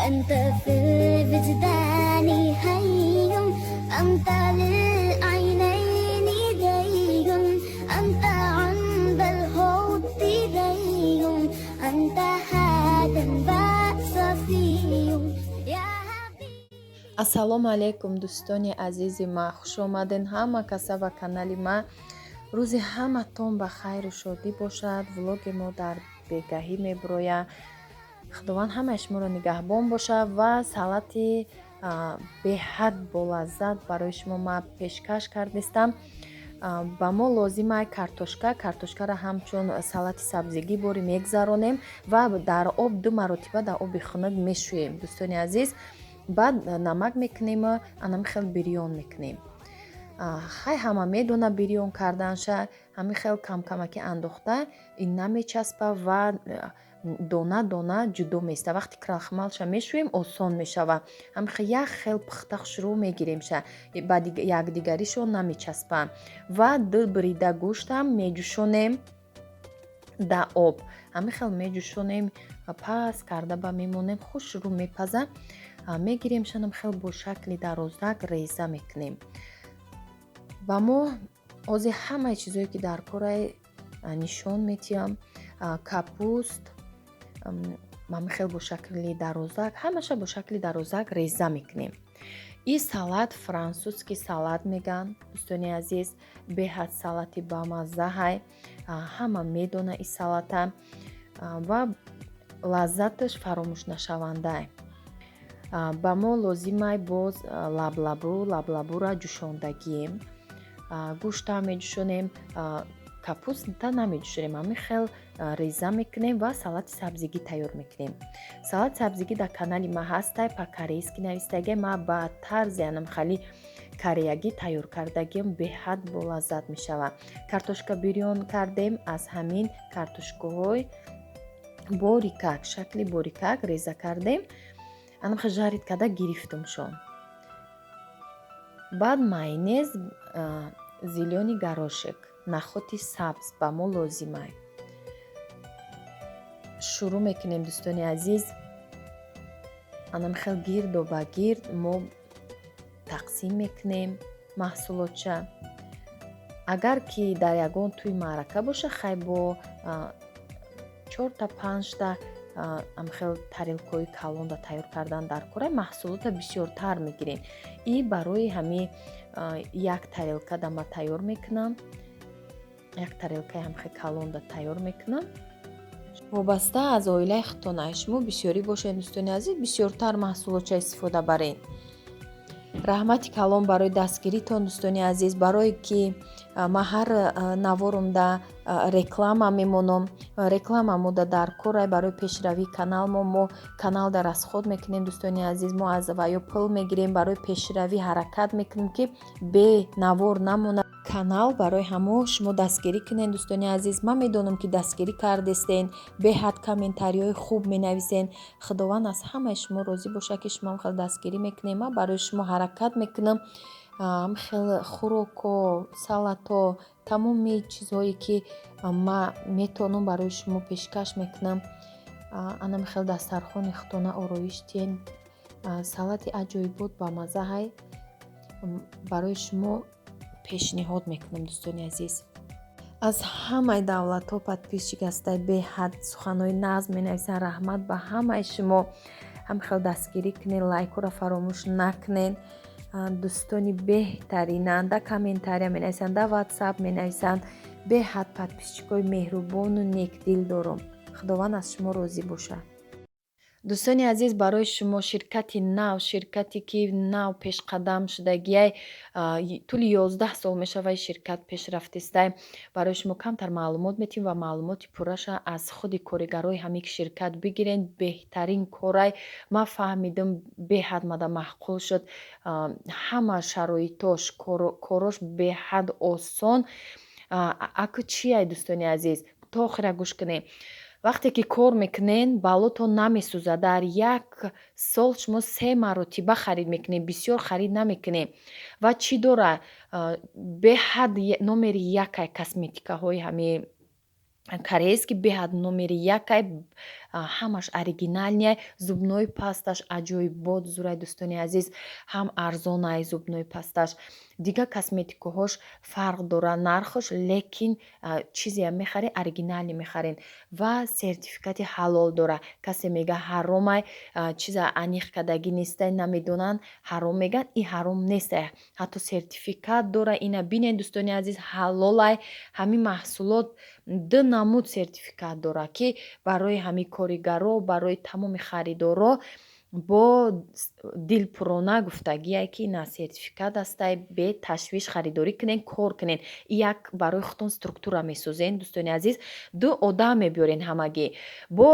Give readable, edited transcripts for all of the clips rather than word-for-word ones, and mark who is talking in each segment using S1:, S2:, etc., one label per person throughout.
S1: أنت في الوجدان حي أنت للعينين دي أنت عند الحب دي أنت هذا الصفي يا حبيبي.
S2: ассалому алайкум дӯстони азизи ма, хуш омаден ҳама каса ба канали ма. рӯзи ҳаматон ба хайру шодӣ бошад. влоги мо дар бегаҳӣ меброя. худованд ҳамаи шуморо нигаҳбон бошад ва салати беҳад болаззат барои шумо ма пешкаш кардистам. ба мо лозимай картошкаро ҳамчун салати сабзигӣ бори мегзаронем ва дар об 2 маротиба дар оби хунук мешӯем. дӯстони азиз, баъд намак мекунем, анам хел бирён мекунем. хай ҳама медона бирён карданша ҳамин хел камкамаки андохта ин намечаспа ва дона дона ҷудо места. вақти крахмалша мешӯем осон мешава. ҳамин хел як хел пухта хушрӯ мегиремша, ба якдигаришон намечаспа ва 2 брида гӯштам меҷӯшонем дар об. ҳамин хел меҷӯшонем, пас карда ба мемонем, хушрӯ мепаза. мегирем шанам хел бо шакли дарозак реза мекунем. ба мо ози ҳамаи чизое ки дар корай нишон метиҳам. капуст ҳамин хел бо шакли дарозак, ҳамаша бо шакли дарозак реза мекунем. ин салат франсузский салат меган. дӯстони азиз, беҳад салати бамазза ҳай. ҳама медона ин салата ва лаззаташ фаромӯшнашаванда. ба мо лозимай боз лаблабура ҷӯшондагием. гӯштам меҷӯшонем, капуста намеҷӯшонем. ҳамин хел реза мекунем ва салати сабзигӣ тайёр мекунем. салати сабзигӣ дар канали ма ҳастай, по-корейски навистагиам. ма ба тарзи анам хали кореягӣ тайёр кардагиам, беҳад болаззат мешава. картошка бирён кардем, аз ҳамин картошкаҳои борикак, шакли борикак реза кардем. анам хел жарид карда гирифтумшон. баъд майонез, зелёни горошек, нахоти сабз ба мо лозимай. шурӯъ мекунем дӯстони азиз. анам хел гирду ба гирд мо тақсим мекунем маҳсулотша. агар ки дар ягон тӯи маърака боша, хай бо 4-5 амхел тарелкаҳои калонда тайёр кардан дар кора маҳсулота бисёртар мегирем. ин барои ҳамин як тарелка дама тайёр мекунам. як тарелкаи ҳамхел калонда тайёр мекунам. вобаста аз оилаи худтон шумо бисёрӣ бошед дӯстони азиз, бисёртар маҳсулотша истифода баред. раҳмати калон барои дастгиритон дӯстони азиз. барое ки ман ҳар наворумда реклама мемонам. реклама мода дар корай барои пешравии канал. мо каналда расход мекунем дӯстони азиз. мо аз ваё пул мегирем, барои пешравӣ ҳаракат мекунем ки бе навор намона. канал барои ҳамо шумо дастгирӣ кунед дӯстони азиз. ман медонам ки дастгирӣ кардестен, беҳад комментариҳои хуб менависен. худованд аз ҳамаи шумо розӣ бошад ки шумо хел дастгирӣ мекунем. ман барои шумо ҳаракат мекунам. хел хӯроко, салато, тамоми чизҳое ки ман метавонам барои шумо пешкаш мекунам. анам хел дастархони худтона ороиштиен. салати аҷоибот ба мазза ҳай барои шумо пешниҳод мекунам дӯстони азиз. аз ҳамаи давлатҳо подписчик ҳастай, беҳад суханҳои назм менависанд. раҳмат ба ҳамаи шумо. ҳамхел дастгирӣ кунед, лайкҳоро фаромӯш накунед. дӯстони беҳтаринанд, дар комментария менависанд, дар ватсап менависанд. беҳад подписчикҳои меҳрубону некдил дорам. худованд аз шумо розӣ бошад. дӯстони азиз, барои шумо ширкате ки нав пешқадам шудагиай, тӯли 11 сол мешавад ширкат пешрафтистай. барои шумо камтар маълумот метиҳем ва маълумоти пурраша аз худи коригарои ҳамин ширкат бигирен. беҳтарин корай. ман фаҳмидам, беҳад мада маъқул шуд. ҳама шароитош, корош беҳад осон. аку чиай дӯстони азиз, то охира гӯш кунед. вақте ки кор мекунен, балотон намесӯзад. дар як сол шумо 3 маротиба харид мекунед, бисёр харид намекунед. ва чӣ дора? беҳад номери якай косметикаҳои ҳамин корейский, беҳад номери якай ҳамаш оригиналния, зубнои пасташ аҷоибот зурай дӯстони азиз, ҳам арзонай зубнои пасташ. Дигар косметикаҳош фарқ дора нархаш, лекин чизе мехарӣ оригинале мехарин ва сертификати ҳалол дора. Касе мега ҳаромай, чиза аниқ кардагӣ нестай, намедонанд ҳаром меган, и ҳаром нестай. Ҳатто сертификат дора. Ина бинед дӯстони азиз, ҳалолай. Ҳамин маҳсулот ду намуд сертификат дора, ки барои ҳамин коригаро, барои тамоми харидоро бо дилпурона гуфтагие ки на сертификат астай, бе ташвиш харидорӣ кунен, кор кунен. Як барои худтон структура месозен дӯстони азиз. Ду одам мебиёрен ҳамагӣ. Бо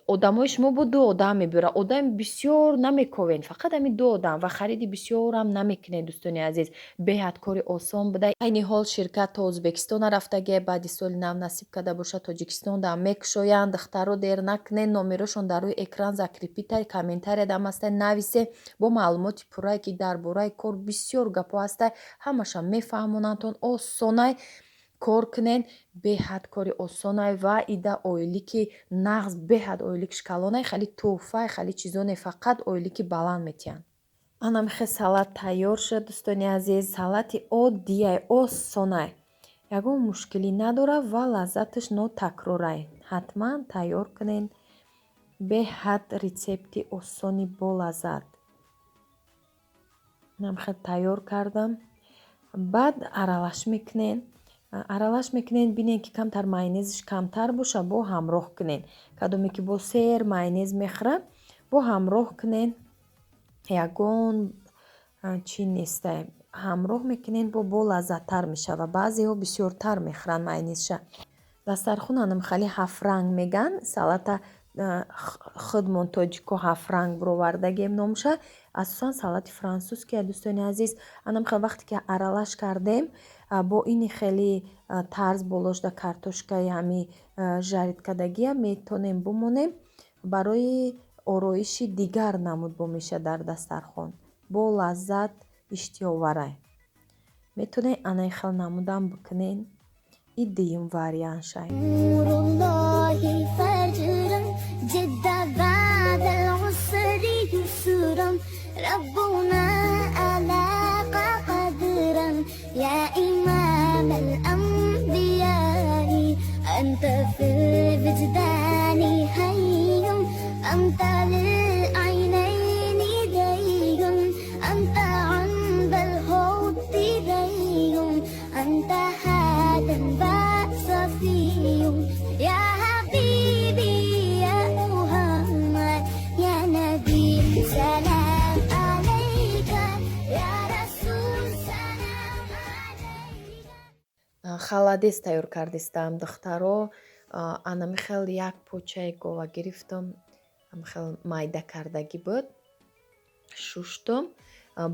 S2: одамои шумо бо ду одам мебиёра. Одами бисёр намековен, фақат ҳамин ду одам ва хариди бисёрам намекунед дӯстони азиз. Беҳад кори осон буда. Айни ҳол ширкат то Ӯзбекистон рафтагие, баъди соли нав насиб карда боша Тоҷикистон дам мекушоянд. Духтаро дер накунен, номерошон дар рӯи экран закрепитай, комментария дам астай нависе, бо маълумоти пуррае ки дар бораи кор бисёр гапҳо астай, ҳамаша мефаҳмонандтон, осонай кор кунен. Беҳад кори осонай ва ида ойлики нағз, беҳад ойлики шкалонай, хали тӯҳфай, хали чизоне, фақат ойлики баланд метиҳанд. Ана мехе салат тайёр шуд дӯстони азиз. Салати оддияй, осонай, ягон мушкилӣ надора ва лаззаташ нотакрорай. Ҳатман тайёр кунен. Беҳад рецепти осони болаззат. Намхел тайёр кардам. Баъд аралаш мекунен. Аралаш мекунен, бинен ки камтар майонезиш камтар боша, бо ҳамроҳ кунен. Кадоме ки бо сер майонез мехӯра, бо ҳамроҳ кунен. Ягон чӣ нестай. Ҳамроҳ мекунен, бо лаззаттар мешава. Баъзеҳо бисёртар мехӯранд майонезша. Дастархонанам хали ҳафтранг меган. Салата худмон тоҷико ҳафтранг бировардагем номша. Асосан салати франсузки дӯстони азиз. Анам хел вақте ки аралаш кардем, бо ини хели тарз болошда картошкаи ҳами жаридкардагия метонем бумонем. Барои ороиши дигар намуд бомеша дар дастархон. Бо лаззат иштиёварай. Метонен анаи хел намудам бикунен. И дуюм вариантшай.
S1: نور الله فجرا جد بعد العسر يسرا ربنا ألاق قدرا يا إمام الأنبياء أنت في الوجدان حي أنت للعينين دي أنت عند الحوض دي أنت هذا صفي يا حبيبي يا محمد يا نبي سلام عليك يا رسول سلام عليك.
S2: Халадес тайёр кардистам духтаро. Ана мехел як почаи гова гирифтам. Мехел майда кардагӣ буд. Шуштам.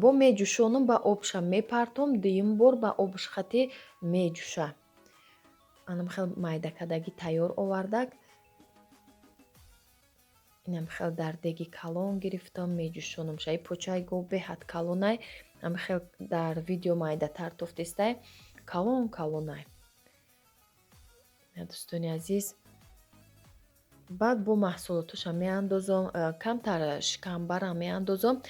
S2: Бо меҷӯшонам, ба обша мепартом, дуюм бор ба обшхати меҷӯша. Анам хел майда кардагӣ тайёр овардак. Инам хел дар деги калон гирифтам, меҷӯшонам. Шаи почаи гов беҳад калонай. Ам хел дар видео майдатар тофтестай. Калон. Дӯстони азиз, баъд бо маҳсулоташа меандозам, камтар шикамбарам меандозам.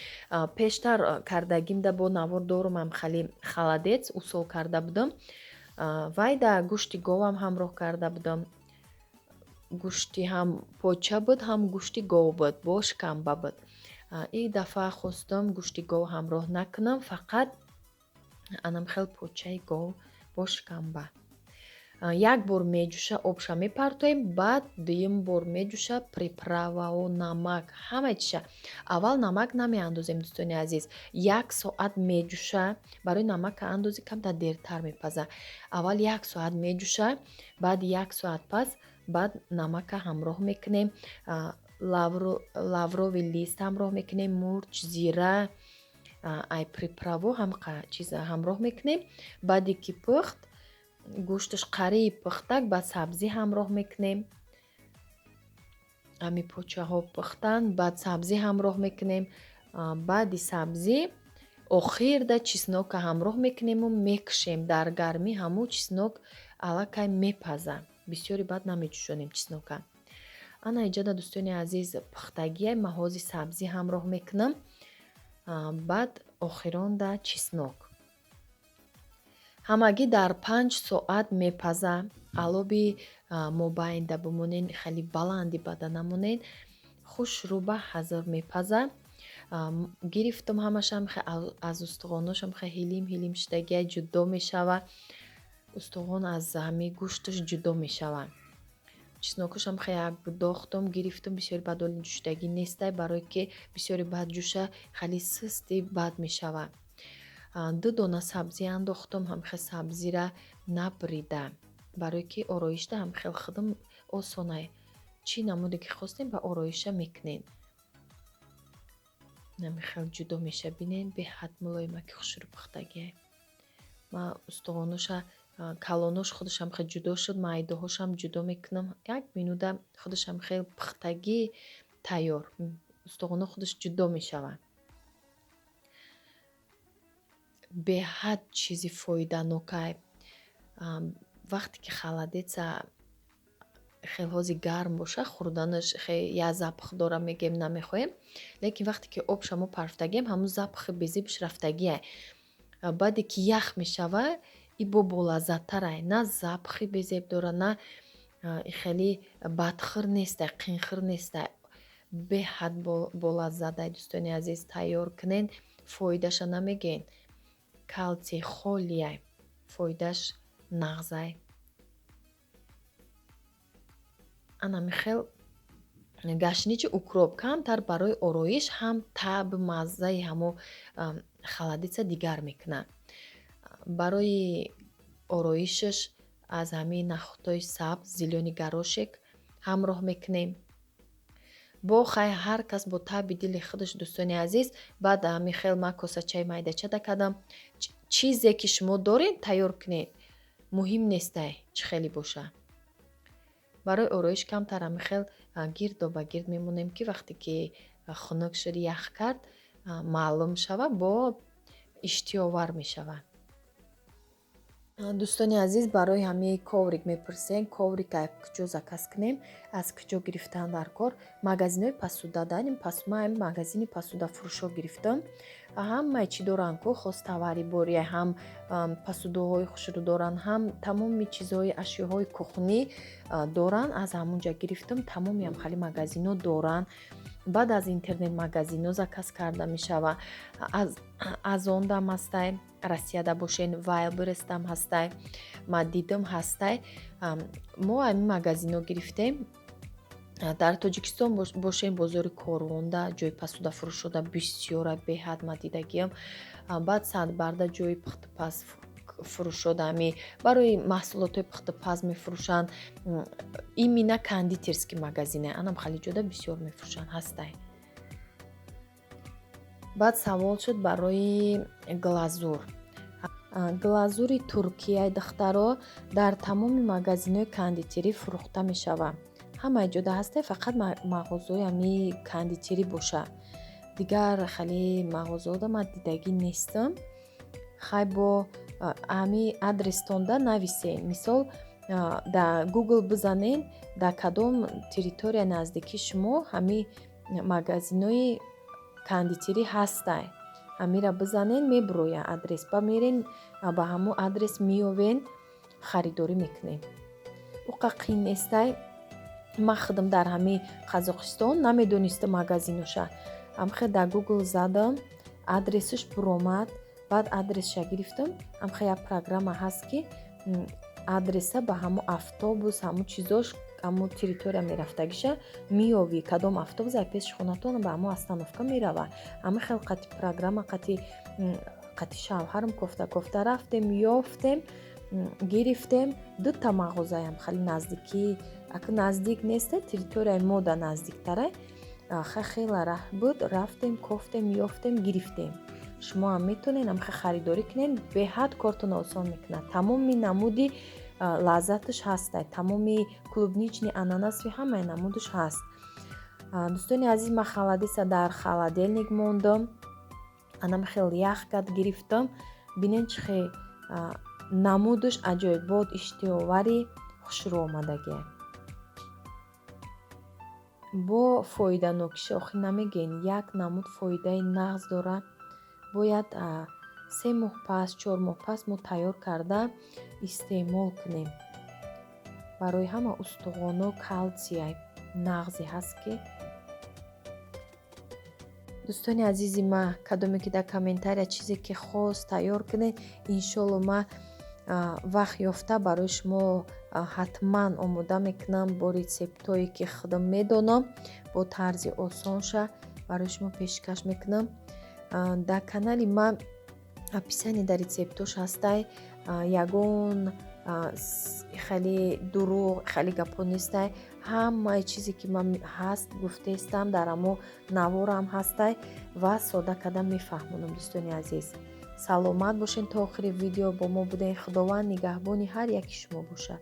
S2: Пештар кардагимда бо навор дорумам хали халадец усол карда будам. Вайда гӯшти говам ҳамроҳ карда будам. Гӯшти ҳам поча буд, ҳам гӯшти гов буд, бо шикамба буд. Ин дафъа хостам гӯшти гов ҳамроҳ накунам, фақат анам хел почаи гов бо шикамба. Як бор меҷӯша, обша мепартоем, баъд дуюм бор меҷӯша, приправаҳо, намак, ҳамаи чиша. Аввал намак намеандозем дӯстони азиз. 1 соат меҷӯша. Барои намака андозӣ камтар дертар мепаза. Аввал 1 соат меҷӯша, баъд 1 соат пас, баъд намака ҳамроҳ мекунем. Лаврови лист ҳамроҳ мекунем, мурч, зира, ай приправо ҳамқа чиза ҳамроҳ мекунем. Баъди ки пухт, гӯшташ қарии пухтак, баъд сабзӣ ҳамроҳ мекунем. Ами почаҳо пухтанд, баъд сабзӣ ҳамроҳ мекунем. Баъди сабзӣ охирда чеснока ҳамроҳ мекунему мекушем. Дар гармӣ ҳамун чеснок аллакай мепаза. Бисёри баъд намеҷӯшонем чеснока. ана иҷода дӯстони азиз пухтагия маҳози сабзӣ ҳамроҳ мекунам. Баъд охирон да чеснок. Ҳамагӣ дар 5 соат мепаза. Алоби мобайн да бимонен, хеле баланди бада намонен. Хушрӯба ҳазир мепаза. Гирифтам ҳамашам аз устухоношам ҳилим шудагия ҷудо мешава. Устуғон аз ҳамаи гӯшташ ҷудо мешава. Чеснокашам як дохтам гирифтам, бисёри бад оли ҷӯшидагӣ нестай, барое ки бисёри бад ҷӯша хеле сусти бад мешава. 2 дона сабзӣ андохтам, ҳамихел сабзира набрида, барое ки ороишта ҳамихел худам осонай. Чӣ намуде ки хостем ба ороиша мекунен. Ҳамихел ҷудо меша, бинен беҳад мулоимаки хушрӯ пухтагия. Ма устуғоноша калонош худашам хел ҷудо шуд, майдаҳошам ҷудо мекунам. 1 минута худашам хел пухтагӣ тайёр. Устуғоно худаш ҷудо мешава. Беҳад чизи фоиданокай. Вақте ки халадеца хелҳози гарм боша, хӯрданаш я запах дора мегем намехоҳем, лекин вақте ки обша мо парфтагием, ҳамун запахи безибш рафтагия. Баъде ки ях мешава, и бо болаззаттарай. На запахи безеб дора, на хеле бадхӯр нестай, қинхӯр нестай. Беҳад болаззатай. Дӯстони азиз, тайёр кунен, фоидаша намегӯен. Калтсий холияй, фоидаш нағзай. Анамихел гашничи укроп камтар барои ороиш ҳам таб маззаи ҳамо халадица дигар мекуна. Барои ороишаш аз ҳамаи нахӯдҳои сабз, зелёни горошек ҳамроҳ мекунем. Бо хай ҳар кас бо таби дили худаш, дӯстони азиз. Баъд ҳамихел ман косачаи майдачада кардам. Чизе ки шумо доред тайёр кунед. Муҳим нестай чӣ хеле боша. Барои ороиш камтар ҳамихел гирдоба гирд мемонем, ки вақте ки хунук шуд, ях кард, маълум шава, бо иштиёвар мешава. Дӯстони азиз, барои ҳамаи коврик мепурсен, коврик куҷо заказ кунем, аз куҷо гирифтан дар кор. Магазинҳои посуда дарем, ман магазини посудафурӯшо гирифтам. Ҳамаи чӣ доранд, ко хостовари бори, ҳам посудаҳои хушрӯ доранд, ҳам тамоми чизҳои ашёҳои кухонӣ доранд. Аз ҳамунҷа гирифтам. Тамоми ҳам хали магазинҳо доранд. Баъд аз интернет магазинҳо заказ карда мешава. Аз он дам ҳастай, Россияда бошен, Wildberries дам ҳастай, Мадидам ҳастай. Мо ҳамин магазинҳо гирифтем. Дар Тоҷикистон бошем, бозори Корвонда ҷои посудафурӯшода бисёра беҳад мадидагиям. Баъд Садбарда ҷои пухтупаз фурӯшода, барои маҳсулотҳои пухтупаз мефурӯшанд. Именно кондитерский магазине, анам хали ҷода бисёр мефурӯшанд, ҳастай. Баъд савол шуд барои глазур. Глазури Туркияи духтаро дар тамоми магазинҳои кондитерӣ фурӯхта мешава. Ҳамаи ҷода ҳастай, фақат мағозаҳои ҳамаи кондитерӣ боша. Дигар хали мағозаҳода ман дидагӣ нестам. Хай бо ҳамаи адрестонда нависен. Мисол, да Google бизанен, да кадом территория наздики шумо ҳамаи магазинҳои кондитерӣ ҳастай. Ҳамира бизанен, мебироя адрес. Ба мерен, ба ҳамо адрес меёвен, харидорӣ мекунем. Уқа қин нестай. Ман худам дар ҳамаи Қазоқистон намедонистам магазиноша. Ҳамхел дар Google задам, адресаш биромад. Баъд адресша гирифтам. Ҳамхел як программа ҳаст, ки адреса ба ҳамо автобус, ҳамо чизош, ҳамо территория мерафтагиша меёвӣ. Кадом автобус аз пеши хонатон ба ҳамо остановка мерава. Ҳамихел қати программа, қати шавҳарам кофта рафтем, ёфтем, гирифтем. 2 та мағозаям хали наздикӣ. Ако наздик неста, территорияи мо да наздиктара. Хела раҳ буд, рафтем, кофтем, ёфтем, гирифтем. Шумо ҳам метонед ҳамхел харидорӣ кунед. Беҳад кортона осон мекунад. Тамоми намуди лаззаташ ҳастай. Тамоми клубнични, ананасви ҳамаи намудаш ҳаст. Дӯстони азиз, ман халадиса дар халаделник мондам. Анам хел ях кард, гирифтам. Бинен чӣ хел намудаш аҷоиб, бод иштиёвари хушрӯ омадагия. бо фоиданокишӣ охир намегӯед як намуд фоидаи нағз дорад. Бояд 3 моҳ пас 4 моҳ пас мо тайёр карда истеъмол кунем. Барои ҳама устухоно калтсия нағзе ҳаст ки дӯстони азизи ман кадоме ки дар комментария чизе ки хос тайёр кунед, иншоалло ман вақт ёфта барои шумо ҳатман омода мекунам бо рецептое ки худам медонам, бо тарзи осонша барои шумо пешкаш мекунам. Дар канали ман описание дар рецептош ҳастай, ягон хеле дурӯғ хеле гапо нестай. Ҳамаи чизе ки ман ҳаст гуфтаистам дар амо наворам ҳастай ва сода карда мефаҳмонам. дӯстони азиз, саломат бошед. То охири видео бо мо будем. Худованд нигаҳбони ҳар яки шумо бошад.